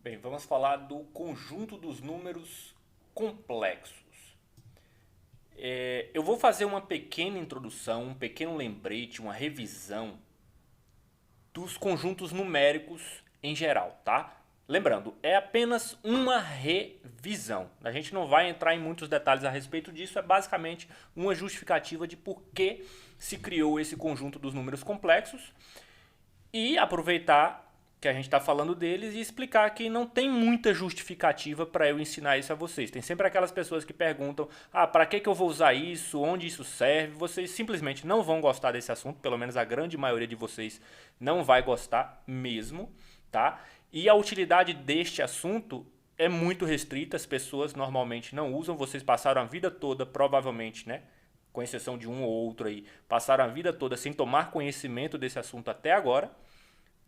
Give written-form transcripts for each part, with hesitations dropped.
Bem, vamos falar do conjunto dos números complexos. Eu vou fazer uma pequena introdução, um pequeno lembrete, uma revisão dos conjuntos numéricos em geral, tá? Lembrando, é apenas uma revisão. A gente não vai entrar em muitos detalhes a respeito disso, é basicamente uma justificativa de por que se criou esse conjunto dos números complexos e aproveitar que a gente está falando deles e explicar que não tem muita justificativa para eu ensinar isso a vocês. Tem sempre aquelas pessoas que perguntam: ah, para que eu vou usar isso? Onde isso serve? Vocês simplesmente não vão gostar desse assunto, pelo menos a grande maioria de vocês não vai gostar mesmo, tá? E a utilidade deste assunto é muito restrita, as pessoas normalmente não usam, vocês passaram a vida toda, provavelmente, né? Com exceção de um ou outro aí, passaram a vida toda sem tomar conhecimento desse assunto até agora.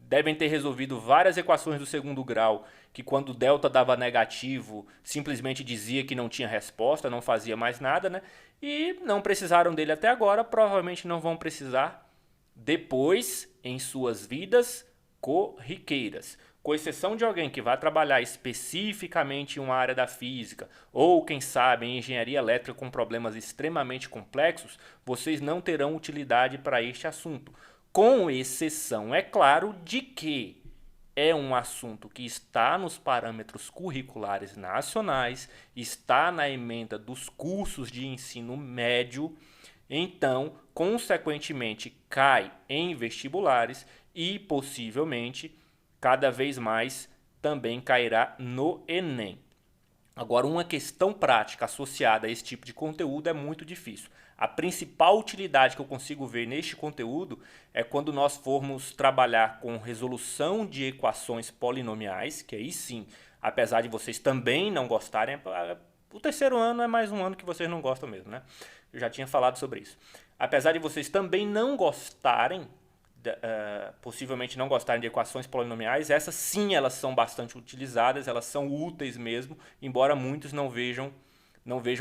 Devem ter resolvido várias equações do segundo grau, que quando o delta dava negativo, simplesmente dizia que não tinha resposta, não fazia mais nada, né? E não precisaram dele até agora, provavelmente não vão precisar depois em suas vidas corriqueiras. Com exceção de alguém que vai trabalhar especificamente em uma área da física, ou quem sabe em engenharia elétrica com problemas extremamente complexos, vocês não terão utilidade para este assunto. Com exceção, é claro, de que é um assunto que está nos parâmetros curriculares nacionais, está na ementa dos cursos de ensino médio, então, consequentemente, cai em vestibulares e possivelmente, cada vez mais, também cairá no Enem. Agora, uma questão prática associada a esse tipo de conteúdo é muito difícil. A principal utilidade que eu consigo ver neste conteúdo é quando nós formos trabalhar com resolução de equações polinomiais, que aí sim, apesar de vocês também não gostarem, o terceiro ano é mais um ano que vocês não gostam mesmo, né? Eu já tinha falado sobre isso. Apesar de vocês também não gostarem, possivelmente não gostarem de equações polinomiais, essas sim elas são bastante utilizadas, elas são úteis mesmo, embora muitos não vejam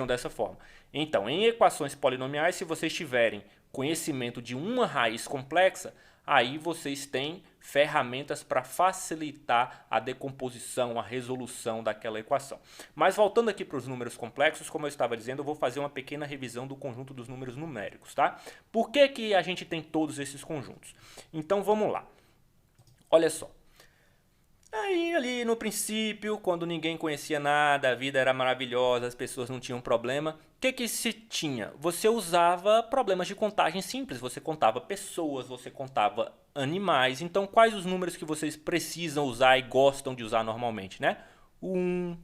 dessa forma. Então, em equações polinomiais, se vocês tiverem conhecimento de uma raiz complexa, aí vocês têm ferramentas para facilitar a decomposição, a resolução daquela equação. Mas voltando aqui para os números complexos, como eu estava dizendo, eu vou fazer uma pequena revisão do conjunto dos números numéricos, tá? Por que que a gente tem todos esses conjuntos? Então vamos lá. Olha só. Aí, ali no princípio, quando ninguém conhecia nada, a vida era maravilhosa, as pessoas não tinham problema, o que que se tinha? Você usava problemas de contagem simples, você contava pessoas, você contava animais. Então, quais os números que vocês precisam usar e gostam de usar normalmente, né? O 1,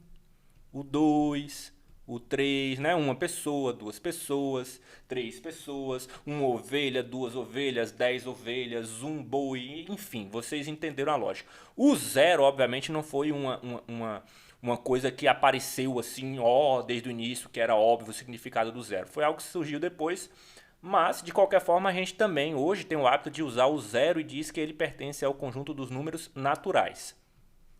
o 2, o 3, né? Uma pessoa, duas pessoas, três pessoas, uma ovelha, duas ovelhas, 10 ovelhas, um boi, enfim, vocês entenderam a lógica. O zero, obviamente, não foi uma coisa que apareceu assim, ó, desde o início, que era óbvio o significado do zero. Foi algo que surgiu depois, mas de qualquer forma a gente também hoje tem o hábito de usar o zero e diz que ele pertence ao conjunto dos números naturais.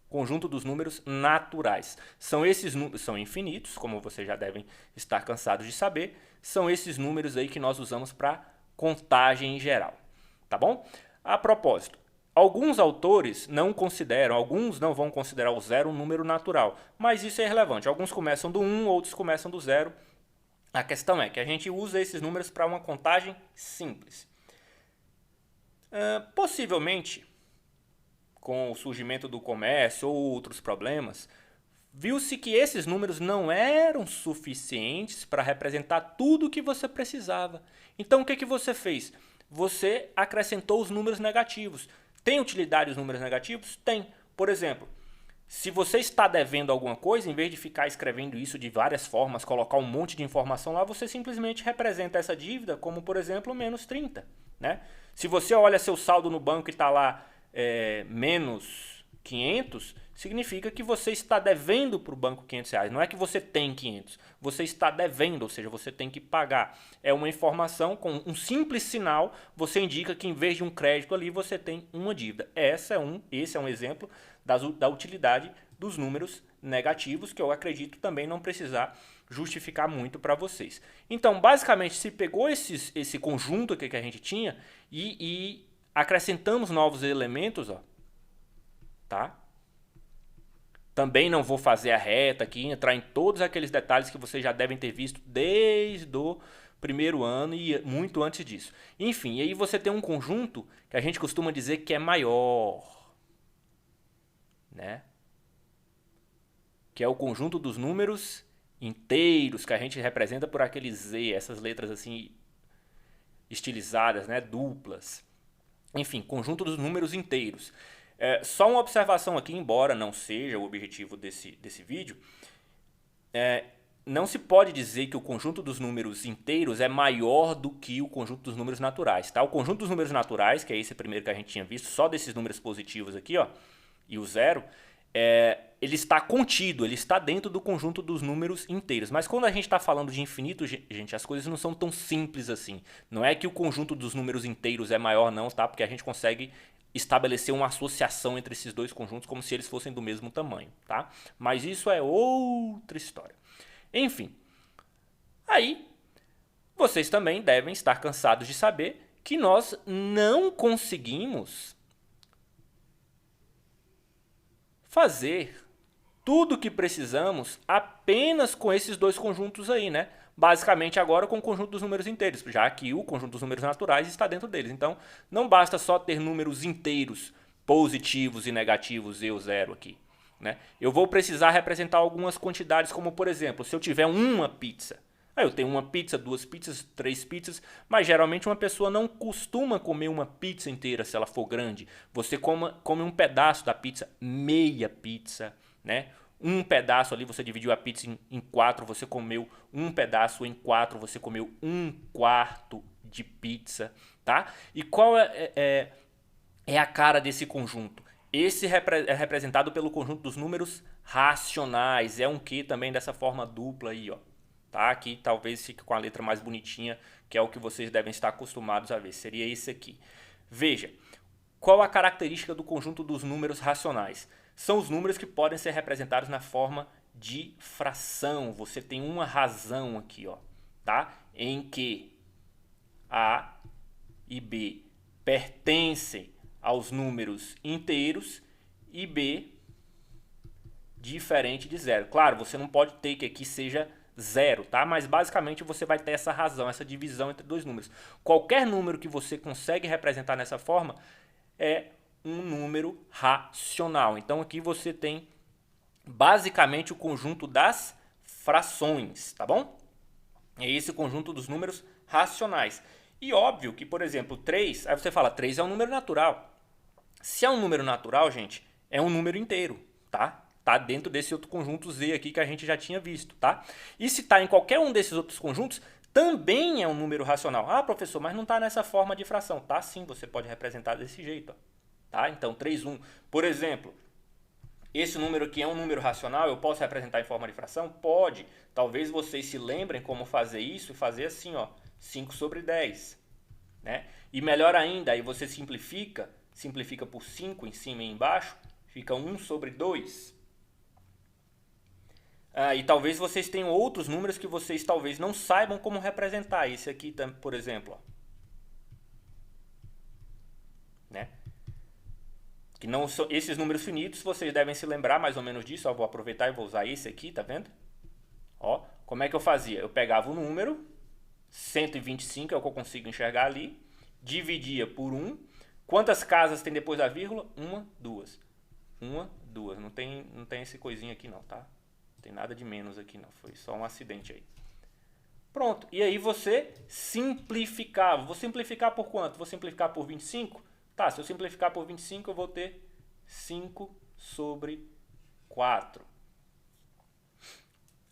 Conjunto dos números naturais. São esses números, são infinitos, como vocês já devem estar cansados de saber. São esses números aí que nós usamos para contagem em geral, tá bom? A propósito, alguns autores não consideram, alguns não vão considerar o zero um número natural, mas isso é irrelevante. Alguns começam do 1, outros começam do 0. A questão é que a gente usa esses números para uma contagem simples. Possivelmente, com o surgimento do comércio ou outros problemas, viu-se que esses números não eram suficientes para representar tudo o que você precisava. Então o que você fez? Você acrescentou os números negativos. Tem utilidade os números negativos? Tem. Por exemplo, se você está devendo alguma coisa, em vez de ficar escrevendo isso de várias formas, colocar um monte de informação lá, você simplesmente representa essa dívida como, por exemplo, menos 30. Né? Se você olha seu saldo no banco e está lá menos 500, significa que você está devendo para o banco 500 reais. Não é que você tem 500, você está devendo, ou seja, você tem que pagar. É uma informação com um simples sinal, você indica que em vez de um crédito ali, você tem uma dívida. Esse é um exemplo da utilidade dos números negativos, que eu acredito também não precisar justificar muito para vocês. Então, basicamente, se pegou esse conjunto aqui que a gente tinha e acrescentamos novos elementos, ó, tá? Também não vou fazer a reta aqui, entrar em todos aqueles detalhes que vocês já devem ter visto desde o primeiro ano e muito antes disso. Enfim, e aí você tem um conjunto que a gente costuma dizer que é maior, né? Que é o conjunto dos números inteiros, que a gente representa por aquele Z, essas letras assim estilizadas, né? Duplas. Enfim, conjunto dos números inteiros. Só uma observação aqui, embora não seja o objetivo desse vídeo, não se pode dizer que o conjunto dos números inteiros é maior do que o conjunto dos números naturais, tá? O conjunto dos números naturais, que é esse primeiro que a gente tinha visto, só desses números positivos aqui, ó, e o zero, ele está contido, ele está dentro do conjunto dos números inteiros. Mas quando a gente está falando de infinito, gente, as coisas não são tão simples assim. Não é que o conjunto dos números inteiros é maior não, tá? Porque a gente consegue estabelecer uma associação entre esses dois conjuntos como se eles fossem do mesmo tamanho, tá? Mas isso é outra história. Enfim, aí vocês também devem estar cansados de saber que nós não conseguimos fazer tudo o que precisamos apenas com esses dois conjuntos aí, né? Basicamente agora com o conjunto dos números inteiros, já que o conjunto dos números naturais está dentro deles. Então, não basta só ter números inteiros positivos e negativos, e o zero aqui, né? Eu vou precisar representar algumas quantidades, como por exemplo, se eu tiver uma pizza, aí eu tenho uma pizza, duas pizzas, três pizzas, mas geralmente uma pessoa não costuma comer uma pizza inteira se ela for grande. Você come um pedaço da pizza, meia pizza, né? Um pedaço ali, você dividiu a pizza em quatro, você comeu um pedaço em quatro, você comeu um quarto de pizza, tá? E qual é a cara desse conjunto? Esse é representado pelo conjunto dos números racionais, é um que também dessa forma dupla aí, ó. Tá? Aqui talvez fique com a letra mais bonitinha, que é o que vocês devem estar acostumados a ver, seria esse aqui. Veja, qual a característica do conjunto dos números racionais? São os números que podem ser representados na forma de fração. Você tem uma razão aqui, ó, tá? Em que A e B pertencem aos números inteiros e B diferente de zero. Claro, você não pode ter que aqui seja zero, tá? Mas basicamente você vai ter essa razão, essa divisão entre dois números. Qualquer número que você consegue representar nessa forma é um número racional. Então aqui você tem basicamente o conjunto das frações, tá bom? É esse conjunto dos números racionais. E óbvio que, por exemplo, 3, aí você fala, 3 é um número natural. Se é um número natural, gente, é um número inteiro, tá? Tá dentro desse outro conjunto Z aqui que a gente já tinha visto, tá? E se tá em qualquer um desses outros conjuntos, também é um número racional. Ah, professor, mas não tá nessa forma de fração. Tá sim, você pode representar desse jeito, ó. Tá? Então, 3, 1. Por exemplo, esse número aqui é um número racional, eu posso representar em forma de fração? Pode. Talvez vocês se lembrem como fazer isso e fazer assim, ó, 5 sobre 10. Né? E melhor ainda, aí você simplifica por 5 em cima e embaixo, fica 1 sobre 2. E talvez vocês tenham outros números que vocês talvez não saibam como representar. Esse aqui, por exemplo, ó. Né? Que não são esses números finitos, vocês devem se lembrar mais ou menos disso. Ó, vou aproveitar e vou usar esse aqui, tá vendo? Ó, como é que eu fazia? Eu pegava o número, 125 é o que eu consigo enxergar ali, dividia por 1. Quantas casas tem depois da vírgula? 1, 2. 1, 2. Não tem esse coisinho aqui não, tá? Não tem nada de menos aqui não, foi só um acidente aí. Pronto, e aí você simplificava. Vou simplificar por quanto? Vou simplificar por 25? Tá, se eu simplificar por 25, eu vou ter 5 sobre 4.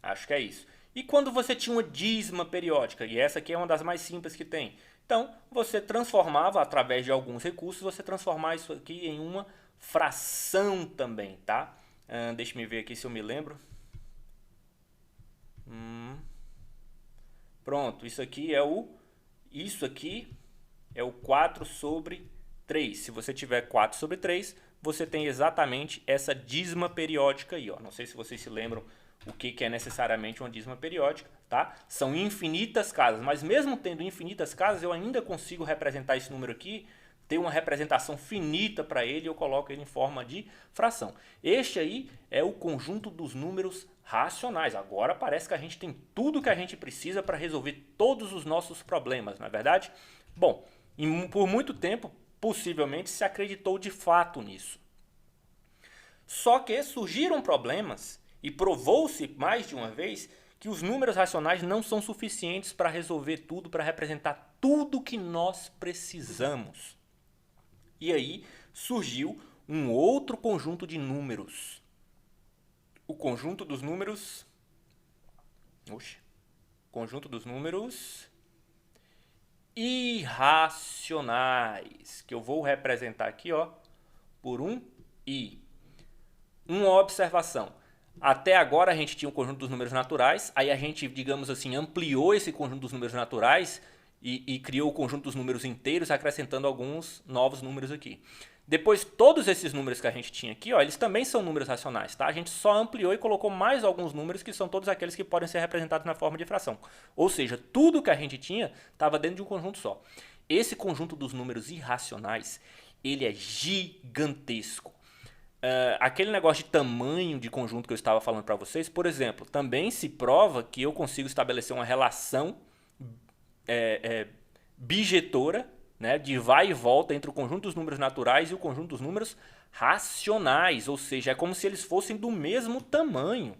Acho que é isso. E quando você tinha uma dízima periódica, e essa aqui é uma das mais simples que tem, então você transformava, através de alguns recursos, você transformar isso aqui em uma fração também, tá? Deixa eu ver aqui se eu me lembro. Pronto, isso aqui é o 4 sobre 3. Se você tiver 4 sobre 3, você tem exatamente essa dízima periódica aí, ó. Não sei se vocês se lembram o que é necessariamente uma dízima periódica, tá? São infinitas casas, mas mesmo tendo infinitas casas, eu ainda consigo representar esse número aqui ter uma representação finita para ele, eu coloco ele em forma de fração. Este aí é o conjunto dos números racionais. Agora parece que a gente tem tudo que a gente precisa para resolver todos os nossos problemas, não é verdade? Bom, por muito tempo, possivelmente, se acreditou de fato nisso. Só que surgiram problemas e provou-se mais de uma vez que os números racionais não são suficientes para resolver tudo, para representar tudo que nós precisamos. E aí surgiu um outro conjunto de números. O conjunto dos números... Conjunto dos números irracionais, que eu vou representar aqui, ó, por um I. Uma observação. Até agora a gente tinha um conjunto dos números naturais, aí a gente, digamos assim, ampliou esse conjunto dos números naturais e criou o conjunto dos números inteiros, acrescentando alguns novos números aqui. Depois, todos esses números que a gente tinha aqui, ó, eles também são números racionais, tá? A gente só ampliou e colocou mais alguns números que são todos aqueles que podem ser representados na forma de fração. Ou seja, tudo que a gente tinha estava dentro de um conjunto só. Esse conjunto dos números irracionais, ele é gigantesco. Aquele negócio de tamanho de conjunto que eu estava falando para vocês, por exemplo, também se prova que eu consigo estabelecer uma relação bijetora, né, de vai e volta entre o conjunto dos números naturais e o conjunto dos números racionais, ou seja, é como se eles fossem do mesmo tamanho.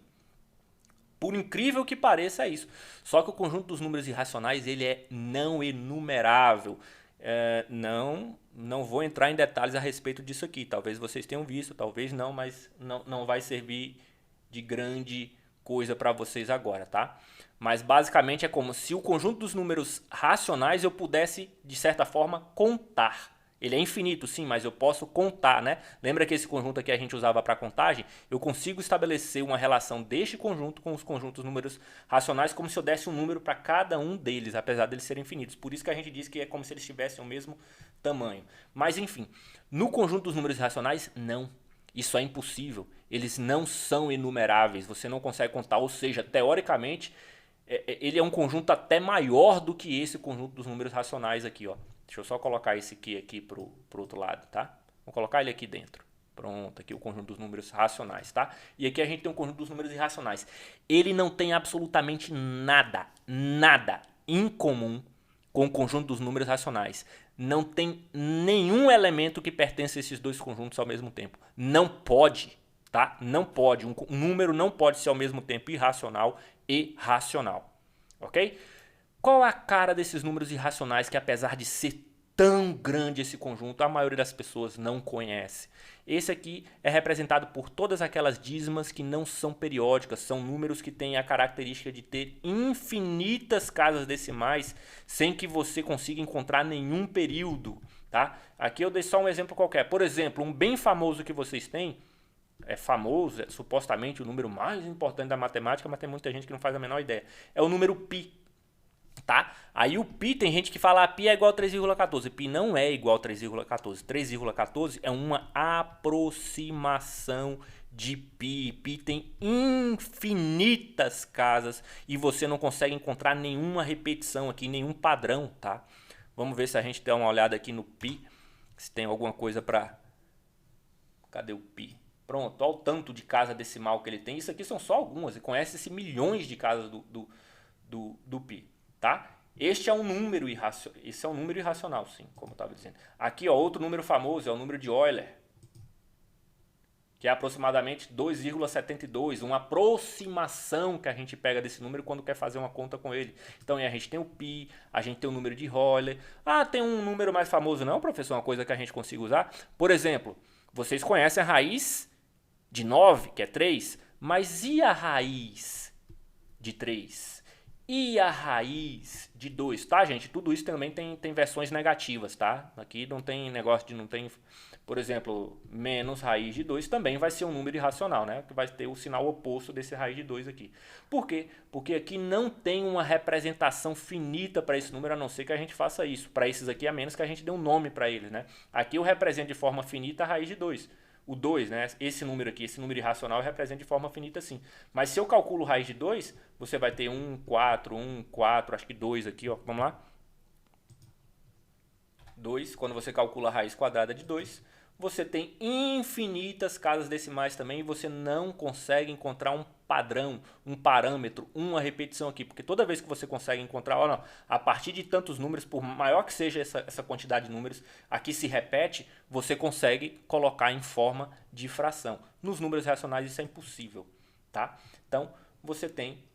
Por incrível que pareça, é isso. Só que o conjunto dos números irracionais ele é não enumerável. Não vou entrar em detalhes a respeito disso aqui. Talvez vocês tenham visto, talvez não, mas não vai servir de grande coisa para vocês agora, tá? Mas basicamente é como se o conjunto dos números racionais eu pudesse, de certa forma, contar. Ele é infinito, sim, mas eu posso contar, né? Lembra que esse conjunto aqui a gente usava para contagem? Eu consigo estabelecer uma relação deste conjunto com os conjuntos números racionais como se eu desse um número para cada um deles, apesar deles serem infinitos. Por isso que a gente diz que é como se eles tivessem o mesmo tamanho. Mas enfim, no conjunto dos números racionais, não. Isso é impossível. Eles não são enumeráveis, você não consegue contar, ou seja, teoricamente, ele é um conjunto até maior do que esse conjunto dos números racionais aqui, ó. Deixa eu só colocar esse aqui pro outro lado, tá? Vou colocar ele aqui dentro. Pronto, aqui o conjunto dos números racionais, tá? E aqui a gente tem um conjunto dos números irracionais. Ele não tem absolutamente nada em comum com o conjunto dos números racionais. Não tem nenhum elemento que pertence a esses dois conjuntos ao mesmo tempo. Não pode, tá? Não pode. Um número não pode ser ao mesmo tempo irracional e racional, ok? Qual a cara desses números irracionais que, apesar de ser tão grande esse conjunto, a maioria das pessoas não conhece? Esse aqui é representado por todas aquelas dízimas que não são periódicas, são números que têm a característica de ter infinitas casas decimais sem que você consiga encontrar nenhum período, tá? Aqui eu dei só um exemplo qualquer. Por exemplo, um bem famoso que vocês têm, é famoso, é supostamente o número mais importante da matemática, mas tem muita gente que não faz a menor ideia. É o número π. Tá? Aí o π, tem gente que fala π é igual a 3,14. π não é igual a 3,14. 3,14 é uma aproximação de π. π tem infinitas casas e você não consegue encontrar nenhuma repetição aqui, nenhum padrão, tá? Vamos ver se a gente dá uma olhada aqui no π, se tem alguma coisa para... Cadê o π? Pronto, olha o tanto de casa decimal que ele tem. Isso aqui são só algumas, e conhece-se milhões de casas do π. Tá? Este é um número irracional. Esse é um número irracional, sim, como eu estava dizendo. Aqui, ó, outro número famoso é o número de Euler, que é aproximadamente 2,72, uma aproximação que a gente pega desse número quando quer fazer uma conta com ele. Então, a gente tem o π, a gente tem o número de Euler. Ah, tem um número mais famoso não, professor? Uma coisa que a gente consiga usar? Por exemplo, vocês conhecem a raiz de 9, que é 3, mas e a raiz de 3? E a raiz de 2, tá, gente? Tudo isso também tem versões negativas, tá? Aqui não tem negócio de... não tem, por exemplo, menos raiz de 2 também vai ser um número irracional, né? Que vai ter o sinal oposto desse raiz de 2 aqui. Por quê? Porque aqui não tem uma representação finita para esse número, a não ser que a gente faça isso. Para esses aqui, a menos que a gente dê um nome para eles, né? Aqui eu represento de forma finita a raiz de 2. O 2, né? Esse número aqui, esse número irracional, representa de forma finita sim. Mas se eu calculo raiz de 2, você vai ter 1, 4, acho que 2 aqui, ó. Vamos lá? 2, quando você calcula a raiz quadrada de 2, você tem infinitas casas decimais também e você não consegue encontrar um padrão, um parâmetro, uma repetição aqui. Porque toda vez que você consegue encontrar, ó, não, a partir de tantos números, por maior que seja essa quantidade de números, aqui se repete, você consegue colocar em forma de fração. Nos números racionais isso é impossível, tá? Então, você tem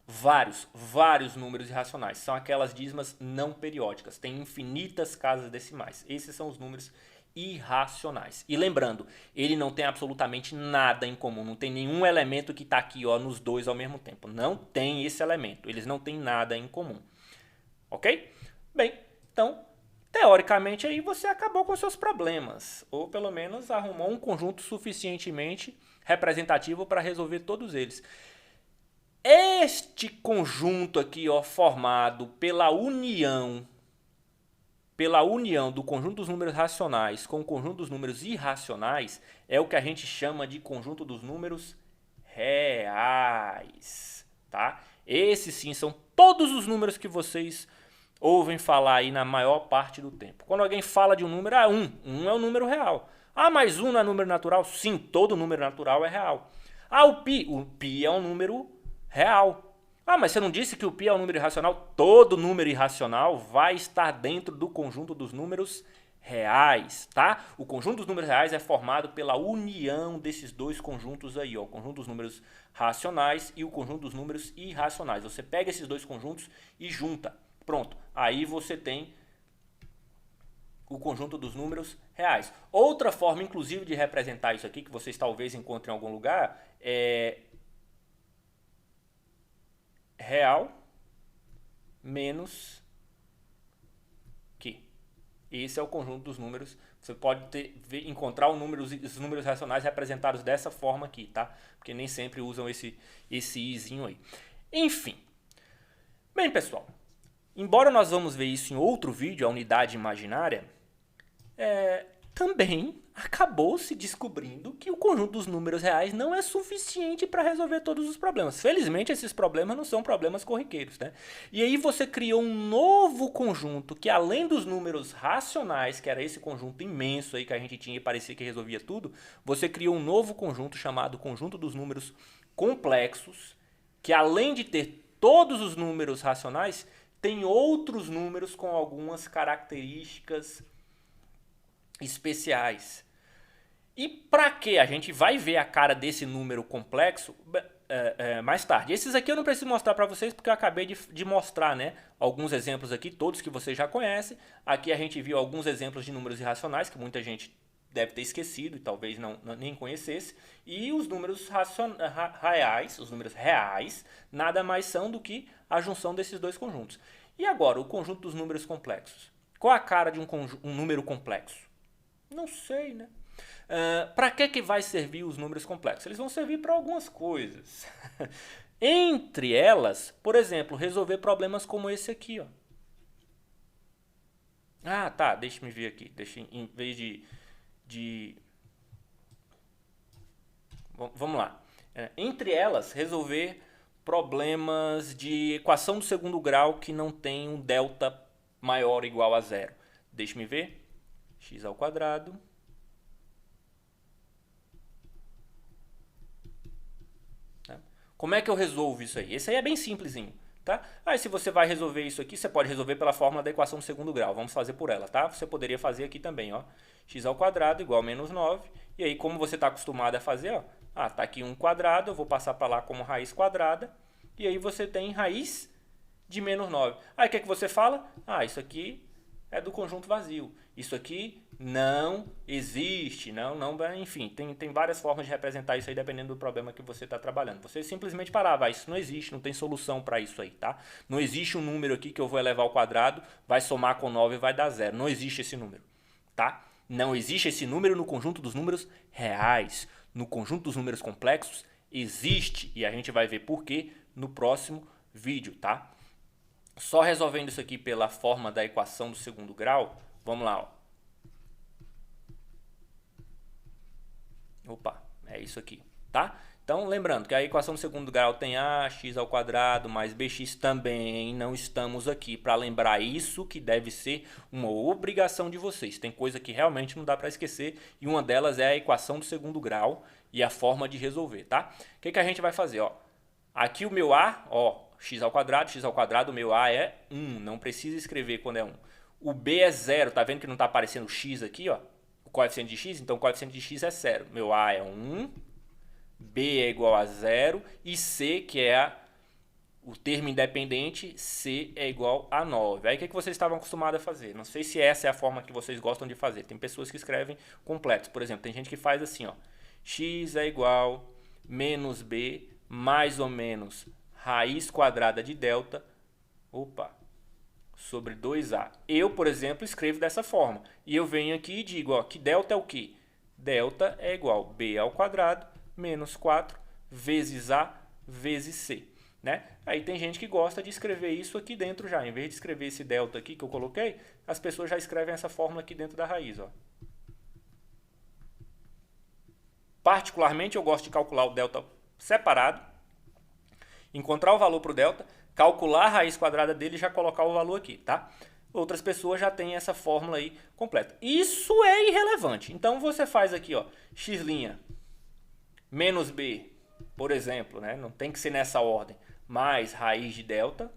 vários números irracionais. São aquelas dízimas não periódicas. Tem infinitas casas decimais. Esses são os números irracionais. E lembrando, ele não tem absolutamente nada em comum. Não tem nenhum elemento que está aqui, ó, nos dois ao mesmo tempo. Não tem esse elemento. Eles não têm nada em comum. Ok? Bem, então, teoricamente, aí você acabou com seus problemas. Ou pelo menos arrumou um conjunto suficientemente representativo para resolver todos eles. Este conjunto aqui, ó, formado pela união do conjunto dos números racionais com o conjunto dos números irracionais, é o que a gente chama de conjunto dos números reais, tá? Esses sim são todos os números que vocês ouvem falar aí na maior parte do tempo. Quando alguém fala de um número, um é um número real. Ah, mas 1 não é número natural? Sim, todo número natural é real. Ah, o pi é um número real. Ah, mas você não disse que o π é um número irracional? Todo número irracional vai estar dentro do conjunto dos números reais, tá? O conjunto dos números reais é formado pela união desses dois conjuntos aí, ó, o conjunto dos números racionais e o conjunto dos números irracionais. Você pega esses dois conjuntos e junta. Pronto. Aí você tem o conjunto dos números reais. Outra forma, inclusive, de representar isso aqui, que vocês talvez encontrem em algum lugar, é real menos que. Esse é o conjunto dos números. Você pode encontrar os números racionais representados dessa forma aqui, tá? Porque nem sempre usam esse izinho aí. Enfim. Bem, pessoal. Embora nós vamos ver isso em outro vídeo, a unidade imaginária, também acabou se descobrindo que o conjunto dos números reais não é suficiente para resolver todos os problemas. Felizmente, esses problemas não são problemas corriqueiros, né? E aí você criou um novo conjunto que, além dos números racionais, que era esse conjunto imenso aí que a gente tinha e parecia que resolvia tudo, você criou um novo conjunto chamado conjunto dos números complexos, que além de ter todos os números racionais, tem outros números com algumas características especiais. E para que? A gente vai ver a cara desse número complexo mais tarde. Esses aqui eu não preciso mostrar para vocês porque eu acabei de mostrar, né, alguns exemplos aqui, todos que vocês já conhecem. Aqui a gente viu alguns exemplos de números irracionais que muita gente deve ter esquecido e talvez nem conhecesse. E os números reais, os números reais, nada mais são do que a junção desses dois conjuntos. E agora, o conjunto dos números complexos. Qual a cara de um número complexo? Não sei, né? Para que vai servir os números complexos? Eles vão servir para algumas coisas. Entre elas, por exemplo, resolver problemas como esse aqui, ó. Ah, tá, deixa eu ver aqui. Em vez de... Vamos lá. Entre elas, resolver problemas de equação do segundo grau que não tem um delta maior ou igual a zero. Deixa eu ver. X ao quadrado Como é que eu resolvo isso aí? Esse aí é bem simplesinho, tá? Aí se você vai resolver isso aqui, você pode resolver pela fórmula da equação do segundo grau. Vamos fazer por ela, tá? Você poderia fazer aqui também, ó. X ao quadrado igual a menos 9. E aí, como você está acostumado a fazer, ó. Ah, tá aqui 1 quadrado, eu vou passar para lá como raiz quadrada. E aí você tem raiz de menos 9. Aí o que é que você fala? Ah, isso aqui é do conjunto vazio. Isso aqui não existe, enfim, tem várias formas de representar isso aí dependendo do problema que você está trabalhando. Você simplesmente parava, isso não existe, não tem solução para isso aí, tá? Não existe um número aqui que eu vou elevar ao quadrado, vai somar com 9 e vai dar zero. Não existe esse número, tá? Não existe esse número no conjunto dos números reais. No conjunto dos números complexos existe, e a gente vai ver por quê no próximo vídeo, tá? Só resolvendo isso aqui pela forma da equação do segundo grau, vamos lá, ó. Opa, é isso aqui. tá? Então, lembrando que a equação do segundo grau tem ax ao quadrado mais bx também, não estamos aqui para lembrar isso, que deve ser uma obrigação de vocês. Tem coisa que realmente não dá para esquecer e uma delas é a equação do segundo grau e a forma de resolver, tá? O que a gente vai fazer, ó? Aqui o meu a, ó, x ao quadrado, o meu a é 1, não precisa escrever quando é 1. O b é 0, tá vendo que não tá aparecendo x aqui, ó? O coeficiente de x, então o coeficiente de x é 0. Meu a é 1, b é igual a 0 e c, que é o termo independente, c é igual a 9. Aí o que vocês estavam acostumados a fazer? Não sei se essa é a forma que vocês gostam de fazer. Tem pessoas que escrevem completos. Por exemplo, tem gente que faz assim, ó. X é igual menos b mais ou menos raiz quadrada de delta, sobre 2a. Eu, por exemplo, escrevo dessa forma. E eu venho aqui e digo, ó, que delta é o quê? Delta é igual a b ao quadrado menos 4 vezes a vezes c. Né? Aí tem gente que gosta de escrever isso aqui dentro já. Em vez de escrever esse delta aqui que eu coloquei, as pessoas já escrevem essa fórmula aqui dentro da raiz. Ó. Particularmente, eu gosto de calcular o delta separado, encontrar o valor para o delta, calcular a raiz quadrada dele e já colocar o valor aqui, tá? Outras pessoas já têm essa fórmula aí completa. Isso é irrelevante. Então, você faz aqui, ó, x' menos b, por exemplo, né? Não tem que ser nessa ordem, mais raiz de delta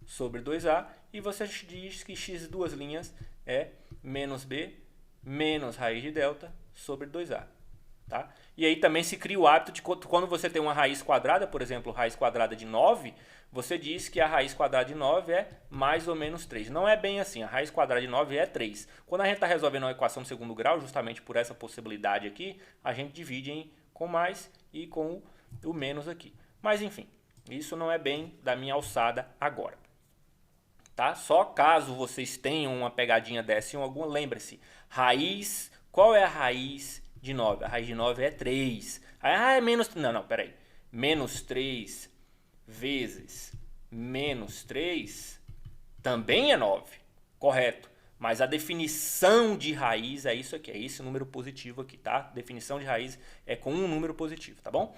sobre 2a, e você diz que x duas linhas é menos b menos raiz de delta sobre 2a. Tá? E aí também se cria o hábito de quando você tem uma raiz quadrada, por exemplo, raiz quadrada de 9, você diz que a raiz quadrada de 9 é mais ou menos 3. Não é bem assim, a raiz quadrada de 9 é 3. Quando a gente está resolvendo uma equação de segundo grau, justamente por essa possibilidade aqui, a gente divide com mais e com o menos aqui. Mas enfim, isso não é bem da minha alçada agora. Tá? Só caso vocês tenham uma pegadinha dessa em alguma, lembre-se, raiz, qual é a raiz de 9? A raiz de 9 é 3. É menos... Não, peraí. Menos 3 vezes menos 3 também é 9. Correto. Mas a definição de raiz é isso aqui. É esse número positivo aqui, tá? Definição de raiz é com um número positivo, tá bom?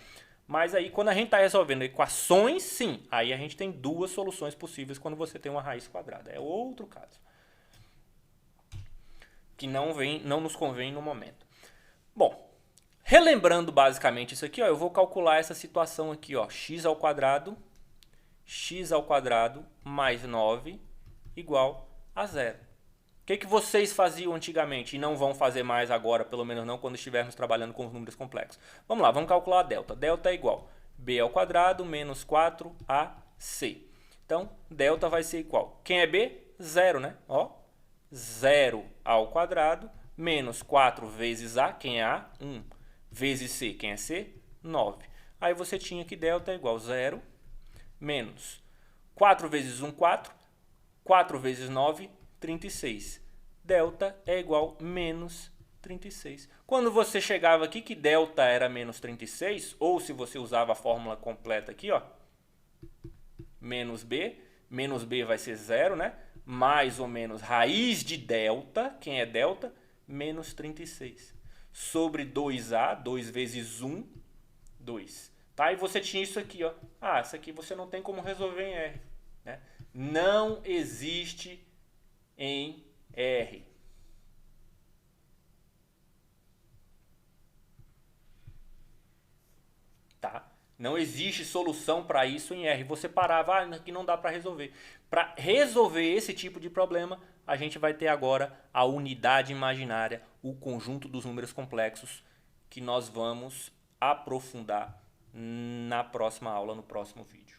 Mas aí, quando a gente está resolvendo equações, sim. Aí a gente tem duas soluções possíveis quando você tem uma raiz quadrada. É outro caso. Que não nos convém no momento. Bom, relembrando basicamente isso aqui, ó, eu vou calcular essa situação aqui, ó, x ao quadrado mais 9 igual a 0. O que vocês faziam antigamente e não vão fazer mais agora, pelo menos não quando estivermos trabalhando com os números complexos? Vamos lá, vamos calcular a delta. Delta é igual a b ao quadrado menos 4ac. Então, delta vai ser igual. Quem é b? 0, né? Ó, 0 ao quadrado menos 4 vezes a, quem é a? 1, vezes c, quem é c? 9. Aí você tinha que delta é igual a 0 menos 4 vezes 1, 4. 4 vezes 9, 36. Delta é igual a menos 36. Quando você chegava aqui que delta era menos 36, ou se você usava a fórmula completa aqui, ó, menos b vai ser 0, né? Mais ou menos raiz de delta, quem é delta? Menos 36. Sobre 2a, 2 vezes 1, 2. Tá? E você tinha isso aqui, ó. Ah, isso aqui você não tem como resolver em R. Né? Não existe em R. Tá? Não existe solução para isso em R. Você parava, aqui não dá para resolver. Para resolver esse tipo de problema, a gente vai ter agora a unidade imaginária, o conjunto dos números complexos, que nós vamos aprofundar na próxima aula, no próximo vídeo.